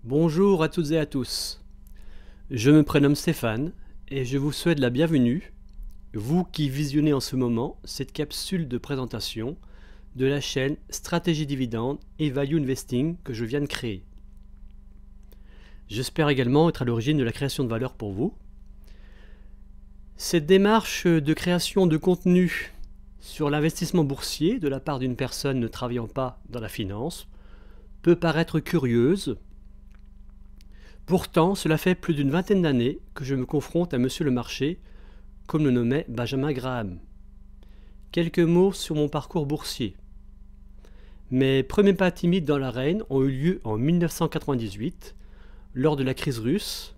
Bonjour à toutes et à tous. Je me prénomme Stéphane et je vous souhaite la bienvenue, vous qui visionnez en ce moment cette capsule de présentation de la chaîne Stratégie Dividende et Value Investing que je viens de créer. J'espère également être à l'origine de la création de valeur pour vous. Cette démarche de création de contenu sur l'investissement boursier de la part d'une personne ne travaillant pas dans la finance peut paraître curieuse. Pourtant, cela fait plus d'une vingtaine d'années que je me confronte à Monsieur le Marché, comme le nommait Benjamin Graham. Quelques mots sur mon parcours boursier. Mes premiers pas timides dans l'arène ont eu lieu en 1998, lors de la crise russe.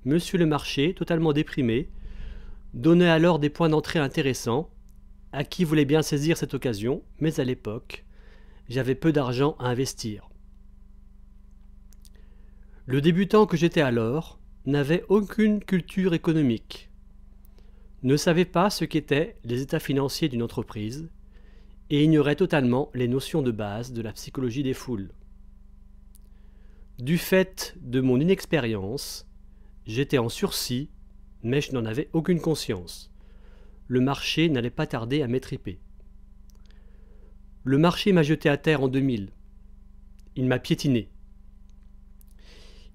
Monsieur le Marché, totalement déprimé, donnait alors des points d'entrée intéressants à qui voulait bien saisir cette occasion, mais à l'époque, j'avais peu d'argent à investir. Le débutant que j'étais alors n'avait aucune culture économique, ne savait pas ce qu'étaient les états financiers d'une entreprise et ignorait totalement les notions de base de la psychologie des foules. Du fait de mon inexpérience, j'étais en sursis, mais je n'en avais aucune conscience. Le marché n'allait pas tarder à m'étriper. Le marché m'a jeté à terre en 2000. Il m'a piétiné.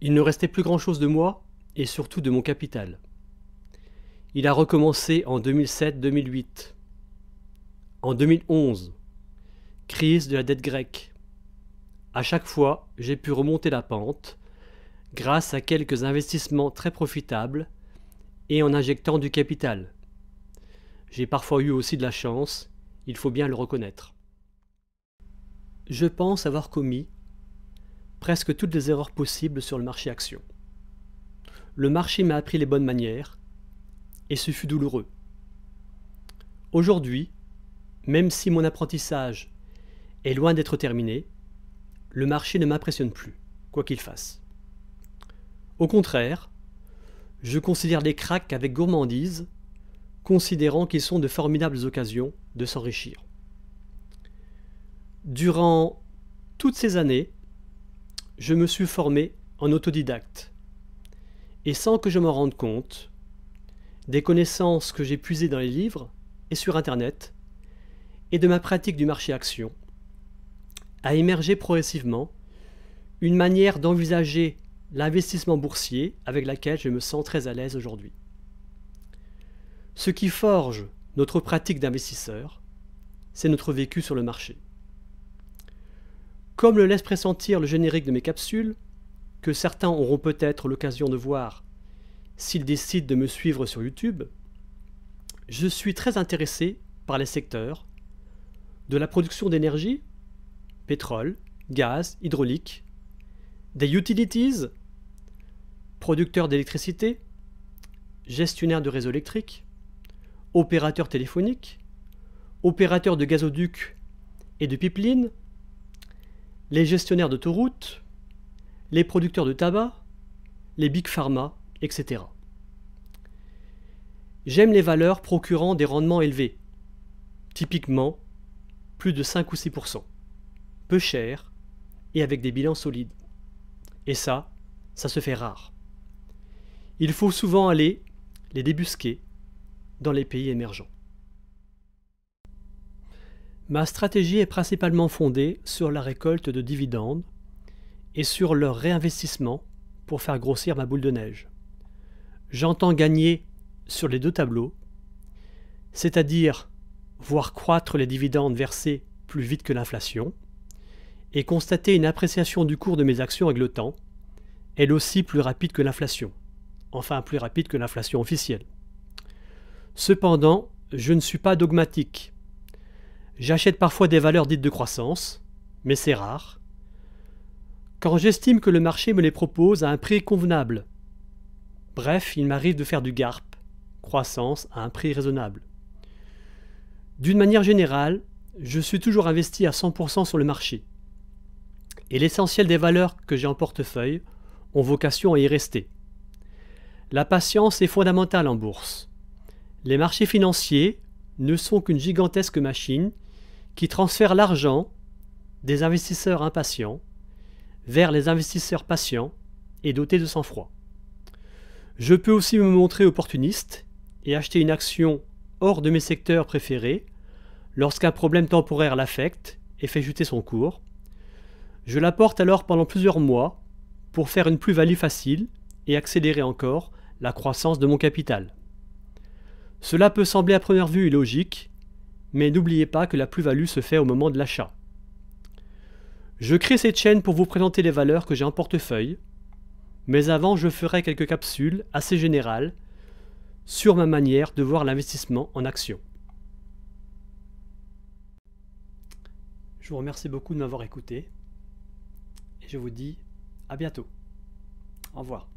Il ne restait plus grand-chose de moi et surtout de mon capital. Il a recommencé en 2007-2008. En 2011, crise de la dette grecque. À chaque fois, j'ai pu remonter la pente grâce à quelques investissements très profitables et en injectant du capital. J'ai parfois eu aussi de la chance, il faut bien le reconnaître. Je pense avoir commis presque toutes les erreurs possibles sur le marché action. Le marché m'a appris les bonnes manières et ce fut douloureux. Aujourd'hui, même si mon apprentissage est loin d'être terminé, le marché ne m'impressionne plus, quoi qu'il fasse. Au contraire, je considère les cracks avec gourmandise, considérant qu'ils sont de formidables occasions de s'enrichir. Durant toutes ces années, je me suis formé en autodidacte. Et sans que je m'en rende compte, des connaissances que j'ai puisées dans les livres et sur Internet, et de ma pratique du marché action, a émergé progressivement une manière d'envisager l'investissement boursier avec laquelle je me sens très à l'aise aujourd'hui. Ce qui forge notre pratique d'investisseur, c'est notre vécu sur le marché. Comme le laisse pressentir le générique de mes capsules, que certains auront peut-être l'occasion de voir s'ils décident de me suivre sur YouTube, je suis très intéressé par les secteurs de la production d'énergie, pétrole, gaz, hydraulique, des utilities, producteurs d'électricité, gestionnaires de réseaux électriques, opérateurs téléphoniques, opérateurs de gazoducs et de pipelines, les gestionnaires d'autoroutes, les producteurs de tabac, les big pharma, etc. J'aime les valeurs procurant des rendements élevés, typiquement plus de 5 ou 6%, peu cher et avec des bilans solides. Et ça se fait rare. Il faut souvent aller les débusquer dans les pays émergents. Ma stratégie est principalement fondée sur la récolte de dividendes et sur leur réinvestissement pour faire grossir ma boule de neige. J'entends gagner sur les deux tableaux, c'est-à-dire voir croître les dividendes versés plus vite que l'inflation et constater une appréciation du cours de mes actions avec le temps, elle aussi plus rapide que l'inflation, enfin plus rapide que l'inflation officielle. Cependant, je ne suis pas dogmatique. J'achète parfois des valeurs dites de croissance, mais c'est rare, quand j'estime que le marché me les propose à un prix convenable. Bref, il m'arrive de faire du GARP, croissance à un prix raisonnable. D'une manière générale, je suis toujours investi à 100% sur le marché. Et l'essentiel des valeurs que j'ai en portefeuille ont vocation à y rester. La patience est fondamentale en bourse. Les marchés financiers ne sont qu'une gigantesque machine qui transfère l'argent des investisseurs impatients vers les investisseurs patients et doté de sang-froid. Je peux aussi me montrer opportuniste et acheter une action hors de mes secteurs préférés lorsqu'un problème temporaire l'affecte et fait chuter son cours. Je la porte alors pendant plusieurs mois pour faire une plus-value facile et accélérer encore la croissance de mon capital. Cela peut sembler à première vue illogique, mais n'oubliez pas que la plus-value se fait au moment de l'achat. Je crée cette chaîne pour vous présenter les valeurs que j'ai en portefeuille, mais avant je ferai quelques capsules assez générales sur ma manière de voir l'investissement en actions. Je vous remercie beaucoup de m'avoir écouté et je vous dis à bientôt. Au revoir.